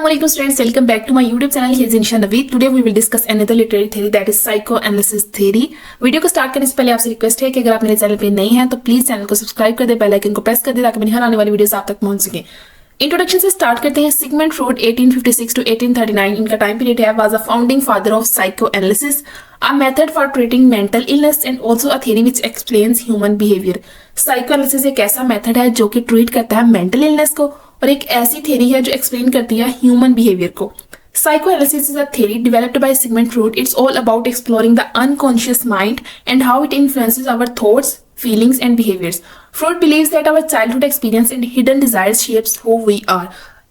Assalamualaikum students, welcome back to my YouTube channel. Here is Insha Naveed. Today we will discuss another literary theory, that is psychoanalysis theory. Video को start करने से पहले आपसे request है कि अगर आप मेरे चैनल पे नए हैं तो प्लीज चैनल को सब्सक्राइब कर दे, बेल आइकन को प्रेस कर दे ताकि मेरी हर आने वाली वीडियोस आप तक पहुंच सके। इंट्रोडक्शन से स्टार्ट करते हैं। सिगमंड फ्रॉइड 1856 to 1839 इनका टाइम पीरियड है। Was a founding father of psychoanalysis, a method for treating mental illness and also a theory which explains human behaviour. Psychoanalysis एक ऐसा मेथड है जो कि ट्रीट करता है मेंटल इलनेस को और एक ऐसी थ्योरी है जो एक्सप्लेन करती है ह्यूमन बिहेवियर को। Psychoanalysis is a theory developed by Sigmund Freud. It's all about exploring the unconscious mind and how it influences our thoughts, feelings and behaviors. Freud believes that our childhood experience and hidden desires shapes who we are.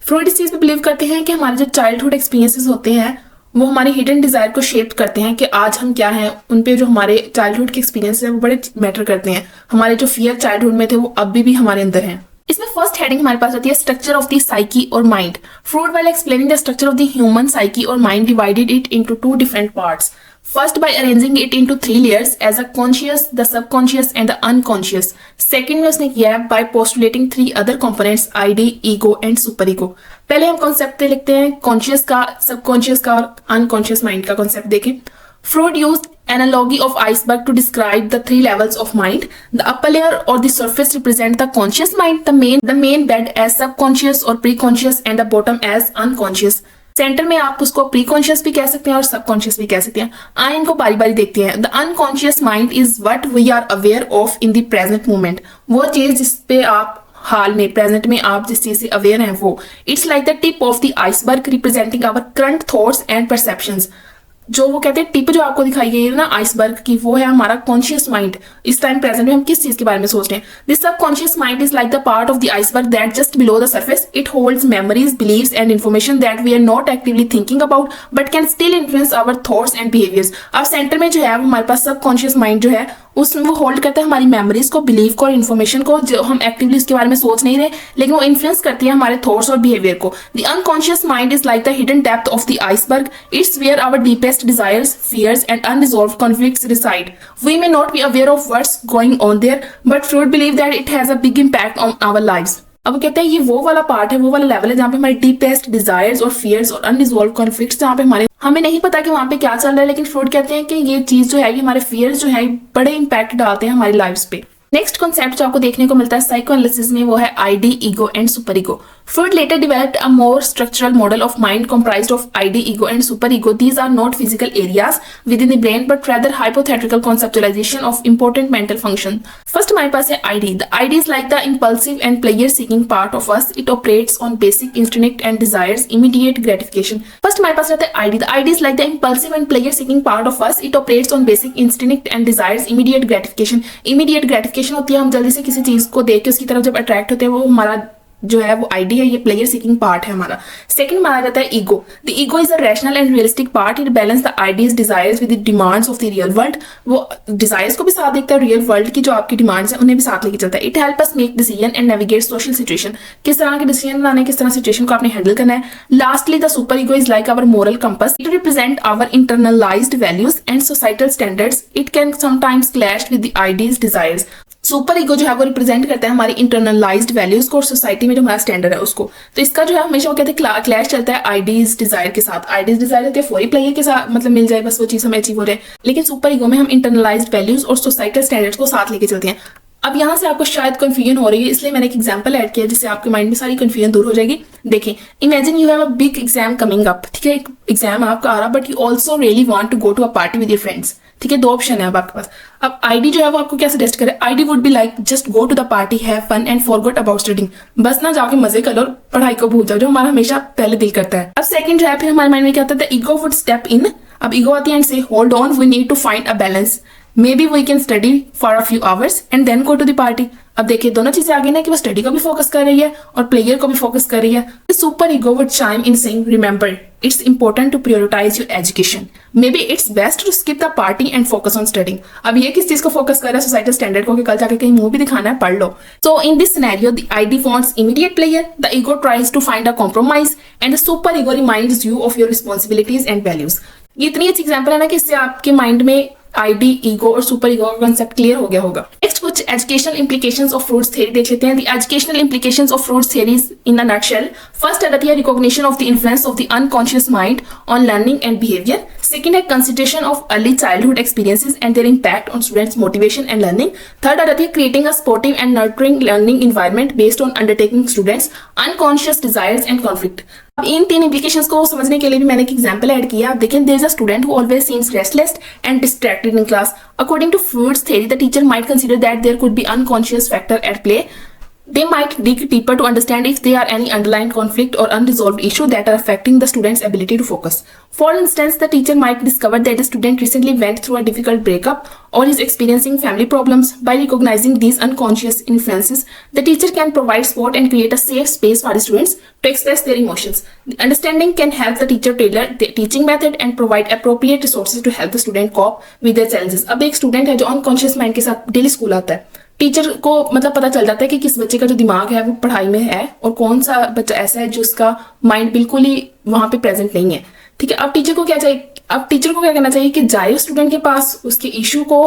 Freud इस चीज पे believe करते हैं कि हमारे जो childhood experiences होते हैं वो हमारे हिडन डिजायर को शेप करते हैं कि आज हम क्या हैं। उन पे जो हमारे चाइल्डहुड के एक्सपीरियंस है वो बड़े मैटर करते हैं। हमारे जो फियर चाइल्डहुड में थे वो अभी भी हमारे अंदर हैं। इसमें फर्स्ट हेडिंग हमारे पास आती है स्ट्रक्चर ऑफ द साइकी और mind. Freud while explaining the structure of the human psyche और mind divided it into two different parts. First, by arranging it into three layers as a conscious, the subconscious and the unconscious. Second में उसने किया है by postulating three other components, ID, ego and superego. पहले हम concept लिखते हैं conscious का, subconscious का और अनकॉन्शियस माइंड का कॉन्सेप्ट देखें। Freud used analogy of iceberg to describe the three levels of mind. The upper layer or the surface represent the conscious mind, the main bed as subconscious or preconscious and the bottom as unconscious. Centre में आप उसको pre conscious भी कह सकते हैं और सब conscious भी कह सकते हैं। आइए इनको बारी बारी देखते हैं। The unconscious mind is what we are aware of in the present moment. वो चीज जिस पे आप हाल में प्रेजेंट में आप जिस चीज से अवेयर हैं वो। It's like the tip of the iceberg representing our current thoughts and perceptions. जो वो कहते हैं टिप जो आपको दिखाई गई है ना आइसबर्ग की, वो है हमारा कॉन्शियस माइंड। इस टाइम प्रेजेंट में हम किस चीज के बारे में सोच रहे हैं। This subconscious mind is like the part of the iceberg that just below the surface. It holds memories, beliefs and information that we are not actively thinking about but can still influence our thoughts and behaviours. अब centre में जो है वो हमारे पास subconscious mind जो है उसमें वो होल्ड करता है हमारी मेमोरीज को, बिलीव को और इन्फॉर्मेशन को, जो हम एक्टिवली उसके बारे में सोच नहीं रहे लेकिन वो इन्फ्लुएंस करती है हमारे थॉट्स और बिहेवियर को। The unconscious mind is like the hidden depth of the iceberg. It's where our deepest desires, fears and unresolved conflicts reside. We may not be aware of what's going on there, but Freud believed that it has a big impact on our lives. अब कहते हैं ये वो वाला part है, वो वाला level है जहाँ पे हमारे डीपेस्ट डिजायर्स और फियर्स और अनरिजॉल्व कॉन्फ्लिक्ट्स जहाँ पे हमें नहीं पता कि वहाँ पे क्या चल रहा है, लेकिन फ्रॉइड कहते हैं कि ये चीज जो है, ये हमारे फियर्स जो है बड़े इंपैक्ट डालते हैं हमारी लाइफ पे। नेक्स्ट कॉन्सेप्ट जो आपको देखने को मिलता है साइकोएनालिसिस में वो है ID, ego and super ego. Freud later developed a more structural model of mind comprised of ID, ego and superego. These are not physical areas within the brain but rather hypothetical conceptualization of important mental function. First हमारे पास है ID. The ID is like the impulsive and pleasure-seeking part of us. It operates on basic instinct and desires immediate gratification. First हमारे पास रहता है ID. The ID is like the impulsive and pleasure-seeking part of us. It operates on basic instinct and desires immediate gratification. Immediate gratification होती है हम जल्दी से किसी चीज को देख के उसकी तरफ जब अट्रैक्ट होते हैं, वो हमारा जो है वो आईडी है, ये प्लेयर सीकिंग पार्ट है हमारा। सेकंड माना जाता है ego. The ego is a rational and realistic part. It balance the ideas desires with the demands of the real world. वो डिजायर्स को भी साथ देखता है, रियल वर्ल्ड की जो आपकी डिमांड्स है उन्हें भी साथ लेके चलता है। It help us make decision and navigate social situation. किस तरह के डिसीजन बनाने, किस तरह सिचुएशन को आपने हैंडल करना है। Lastly the super ego is like our moral compass. It represent our internalised values and societal standards. It can sometimes clash with the ideas desires. Super ego जो है वो रिप्रेजेंट करता है हमारी इंटरनलाइज्ड वैल्यूज को और सोसाइटी में जो हमारा स्टैंडर्ड है उसको। तो इसका जो है हमेशा वो कहते हैं क्लैश चलता है आइडियज डिजायर के साथ। आइडियज डिजायर होती है फॉरी प्लेयर के साथ, मतलब मिल जाए बस वो चीज हमें अचीव हो रहे हैं, लेकिन सुपर ईगो में हम इंटरनलाइज्ड वैल्यूज और सोसाइटल स्टैंडर्ड्स को साथ लेके चलते हैं। अब यहाँ से आपको शायद कंफ्यूजन हो रही है, इसलिए मैंने एक एग्जांपल ऐड किया जिससे आपके माइंड में सारी कंफ्यूजन दूर हो जाएगी। देखिए, imagine you have a big exam coming up. ठीक है, एक एग्जाम आपका आ रहा but you also really want to go to a party with your friends. ठीक है, दो ऑप्शन है अब आपके पास। अब आईडी जो है वो आपको क्या सजेस्ट करे। Id would be like just go to the party, have fun and forget about studying. बस ना जाके मजे कर लो, पढ़ाई को भूल जाओ, जो हमारा हमेशा पहले दिल करता है। अब सेकंड जो है फिर हमारे माइंड में क्या आता है, ईगो वुड स्टेप इन। अब ईगो आती है एंड से hold on, we need to find a balance. Maybe we can study for a few hours and then go to the party. अब देखिए दोनों चीजें आ गई ना कि वो स्टडी को भी फोकस कर रही है और प्लेयर को भी फोकस कर रही है। Super ego would chime in saying, remember, it's important to prioritize your education. Maybe it's best to skip the party and focus on studying. अब ये किस चीज को फोकस कर रहा है, सोसाइटल स्टैंडर्ड को, कि कल जाके कहीं मूवी दिखाना है, पढ़ लो। So in this scenario, the ID wants immediate pleasure, the ego tries to find a compromise, and the super ego reminds you of your responsibilities and values. ये इतनी अच्छी एग्जाम्पल है ना कि इससे आपके माइंड में आईडी, ईगो और सुपर ईगो का कंसेप्ट क्लियर हो गया होगा। नेक्स्ट कुछ educational implications of Freud's theory देख लेते हैं। The educational implications of Freud's theories in a nutshell. First है recognition of the influence of the unconscious mind on learning and behaviour. Second है consideration of early childhood experiences and their impact on students motivation and learning. Third है creating a supportive and nurturing learning environment based on undertaking students unconscious desires and conflict. अब इन तीन implications को समझने के लिए भी मैंने एक एग्जांपल ऐड किया। आप देखें, there is a student who always seems restless and distracted in class. According to Freud's theory, the teacher might consider that there could be unconscious factor at play. They might dig deeper to understand if there are any underlying conflict or unresolved issue that are affecting the student's ability to focus. For instance, the teacher might discover that the student recently went through a difficult breakup or is experiencing family problems. By recognizing these unconscious influences, the teacher can provide support and create a safe space for the students to express their emotions. The understanding can help the teacher tailor the teaching method and provide appropriate resources to help the student cope with their challenges. अब एक student है जो unconscious mind के साथ daily school आता है, teacher को मतलब पता चल जाता है कि किस बच्चे का जो दिमाग है वो पढ़ाई में है और कौन सा बच्चा ऐसा है जो उसका माइंड बिल्कुल ही वहां पे प्रेजेंट नहीं है। ठीक है, अब टीचर को क्या चाहिए, अब टीचर को क्या करना चाहिए कि जाए स्टूडेंट के पास, उसके इशू को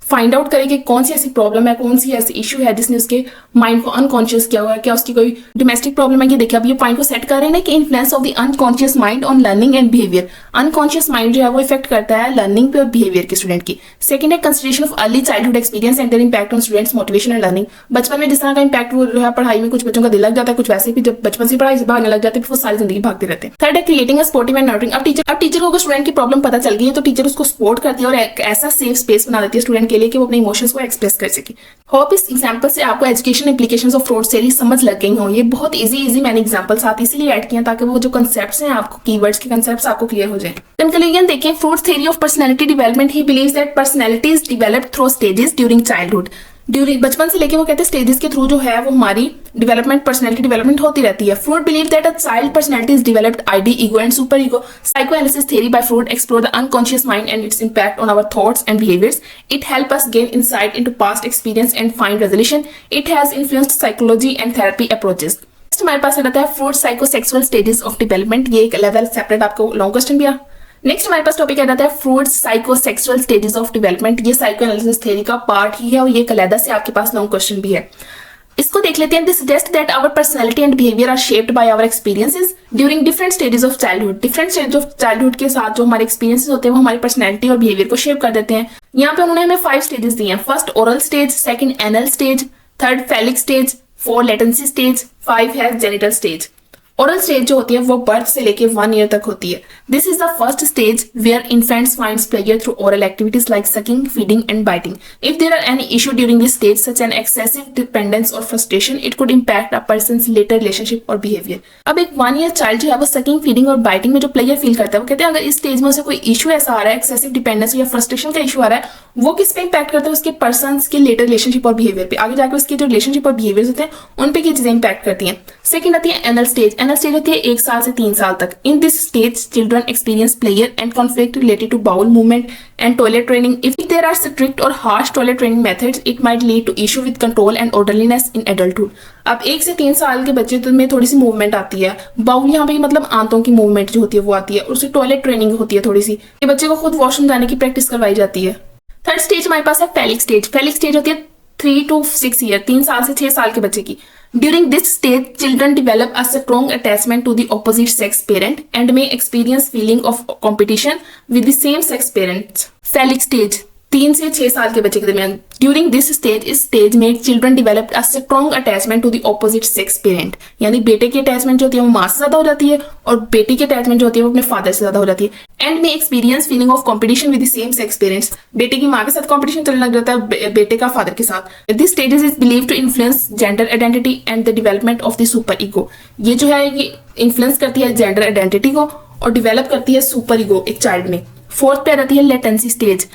फाइंड आउट करे कि कौन सी ऐसी प्रॉब्लम है, कौन सी ऐसी इशू है जिसने उसके माइंड को अनकॉन्शियस किया हुआ है, क्या उसकी कोई डोमेस्टिक प्रॉब्लम है। ये देखिए, अब ये पॉइंट को सेट कर रहे हैं कि influence of the unconscious mind on learning and behaviour. Unconscious mind जो है वो इफेक्ट करता है लर्निंग पे और बिहेवियर के स्टूडेंट की। सेकंड है consideration of early childhood experience and their impact on students motivation and learning. बचपन में जिस तरह का इंपैक्ट वो जो है पढ़ाई में, कुछ बच्चों का दिल लग जाता है, कुछ वैसे भी जब बचपन से पढ़ाई से भागने लग जाते हैं, वो सारी जिंदगी भागते रहते हैं। थर्ड है creating a supportive and nurturing. अब टीचर को अगर स्टूडेंट की प्रॉब्लम पता चल गई है तो टीचर उसको सपोर्ट करती है और एक ऐसा सेफ स्पेस बना देती है स्टूडेंट के लिए कि वो अपने इमोशंस को एक्सप्रेस कर सके। होप इस एग्जांपल से आपको education implications of Freud's theory समझ लग गई हो। ये बहुत इजी मैंने एग्जांपल साथ इसलिए ऐड किया ताकि वो जो कंसेप्ट्स हैं, आपको कीवर्ड्स के कंसेप्ट्स आपको क्लियर हो जाए। कंक्लूजन देखें, fruits theory of personality development, he believes that personality is developed through stages during childhood. बचपन से लेके वो कहते हैं स्टेजेस के थ्रू जो है वो हमारी डेवलपमेंट, पर्सनैलिटी डेवलपमेंट होती रहती है। Freud believe that a child personality is developed id, ego and super ego. Psychoanalysis theory by Freud explore the unconscious mind and its impact on our thoughts and behaviours. It helps us gain insight into past experience and find resolution. It has influenced psychology and therapy approaches. Next हमारे पास रहता है fruit psychosexual stages of development. ये एक level separate आपको long question भी आ। Next हमारे पास topic आ जाता है fruit psychosexual stages of development. ये साइकोएनालिसिस थ्योरी का पार्ट ही है और ये अलग से आपके पास लॉन्ग क्वेश्चन भी है। इसको देख लेते हैं। This suggest that our personality and behaviour are shaped by our experiences during different stages of childhood. Different stage of childhood के साथ जो हमारे एक्सपीरियंसेस होते हैं वो हमारी पर्सनैलिटी और बिहेवियर को शेप कर देते हैं। यहाँ पे उन्होंने हमें 5 स्टेजेस दिए हैं। First oral stage, second anal stage, third phallic stage, 4 latency stage, 5 है जेनिटल स्टेज। ओरल स्टेज जो होती है वो बर्थ से लेके 1 ईयर तक होती है। This is the first stage where infants finds pleasure through oral activities like sucking, feeding and biting. If there are any issue during this stage such as excessive dependence or frustration, it could impact a person's later relationship or behavior. अब एक 1 year child जो है वो sucking, feeding और biting में जो pleasure feel करता है, वो कहते हैं अगर इस स्टेज में उसे कोई इशू ऐसा आ रहा है, एक्सेसिव डिपेंडेंस या फ्रस्ट्रेशन का इशू आ रहा है, वो किस पे इंपैक्ट करता है, उसके पर्सन्स के लेटर रिलेशनशिप और बिहेवियर पे। आगे जाकर उसके जो रिलेशनशिप और बिहेवियर होते हैं उन पे ये चीजें इंपैक्ट करती हैं। सेकंड आती है एनल स्टेज। एनल स्टेज होती है 1 साल से 3 साल तक। In this stage children experience pleasure and conflict related to bowel movement and toilet training. If there are strict or harsh toilet training methods, it might lead to issue with control and orderliness in adulthood. अब 1 से 3 साल के बच्चे तो में थोड़ी सी movement आती है, बाउल यहाँ पे मतलब आंतों की मूवमेंट जो होती है वो आती है, और उससे टॉयलेट ट्रेनिंग होती है थोड़ी सी, ये बच्चे को खुद वॉशरूम जाने की प्रैक्टिस करवाई जाती है। थर्ड स्टेज हमारे पास है फेलिक स्टेज। फेलिक स्टेज होती है 3 to 6 ईयर, 3 साल से 6 साल के बच्चे की। During this stage, children develop a strong attachment to the opposite sex parent and may experience feeling of competition with the same sex parents. Phallic stage 3 से 6 साल के बच्चे के दरमियान। ड्यूरिंग दिस स्टेज, इस स्टेज में children developed a strong attachment to the opposite sex parent, यानी बेटे की अटैचमेंट जो होती है वो माँ से ज्यादा हो जाती है और बेटी की अटैचमेंट जो होती है वो अपने फादर से ज्यादा हो जाती है। एंड में experience feeling of competition with the same sex parents. बेटे की माँ के साथ कॉम्पिटिशन चलने लग जाता है, बेटे का फादर के साथ। This stages is believed to influence gender identity and the development of the super ego. ये जो है ये इन्फ्लुएंस करती है जेंडर आइडेंटिटी को और डेवलप करती है सुपर ईगो एक चाइल्ड में। फोर्थ पे आ जाती है लेटेंसी स्टेज।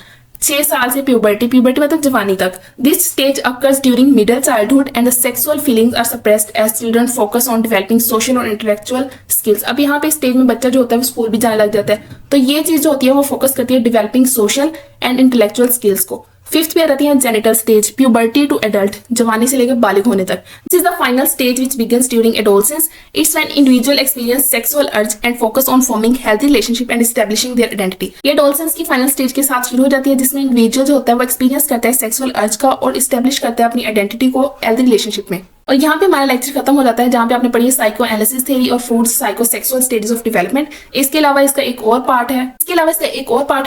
6 साल से प्यूबर्टी, प्यूबर्टी मतलब जवानी तक। This stage occurs during middle childhood and the sexual feelings are suppressed as children focus on developing social और इंटेलेक्चुअल स्किल्स। अब यहाँ पे स्टेज में बच्चा जो होता है वो स्कूल भी जाने लग जाता है, तो ये चीज जो होती है वो फोकस करती है developing social and intellectual skills को। फिफ्थ पे आ जाती है genital stage, puberty to adult, जवानी से लेकर बालिग होने तक। This is the final stage which begins during adolescence. It's when individual experience sexual urge and focus on forming healthy relationship and establishing their identity. ये एडोलसेंस की final stage के साथ शुरू हो जाती है, जिसमें इंडिविजुअल जो होता है वो एक्सपीरियंस करता है सेक्सुअल अर्ज का और इस्टेब्लिश करता है अपनी आइडेंटिटी को हेल्थी रिलेशनशिप में। और यहाँ पे हमारा लेक्चर खत्म हो जाता है, जहाँ पे आपने पढ़ी है साइको एनालिसिस थ्योरी और fruits psychosexual stages of development. इसके अलावा इसका एक और पार्ट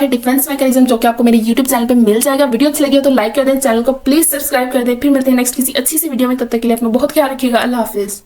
है डिफेंस मैकेनिज्म, जो कि आपको मेरे YouTube चैनल पे मिल जाएगा। वीडियो अच्छी लगी हो तो लाइक कर दें, चैनल को प्लीज सब्सक्राइब कर दें। फिर मिलते हैं नेक्स्ट किसी अच्छी सी वीडियो में, तब तक के लिए अपना बहुत ख्याल रखिएगा। अल्लाह हाफिज।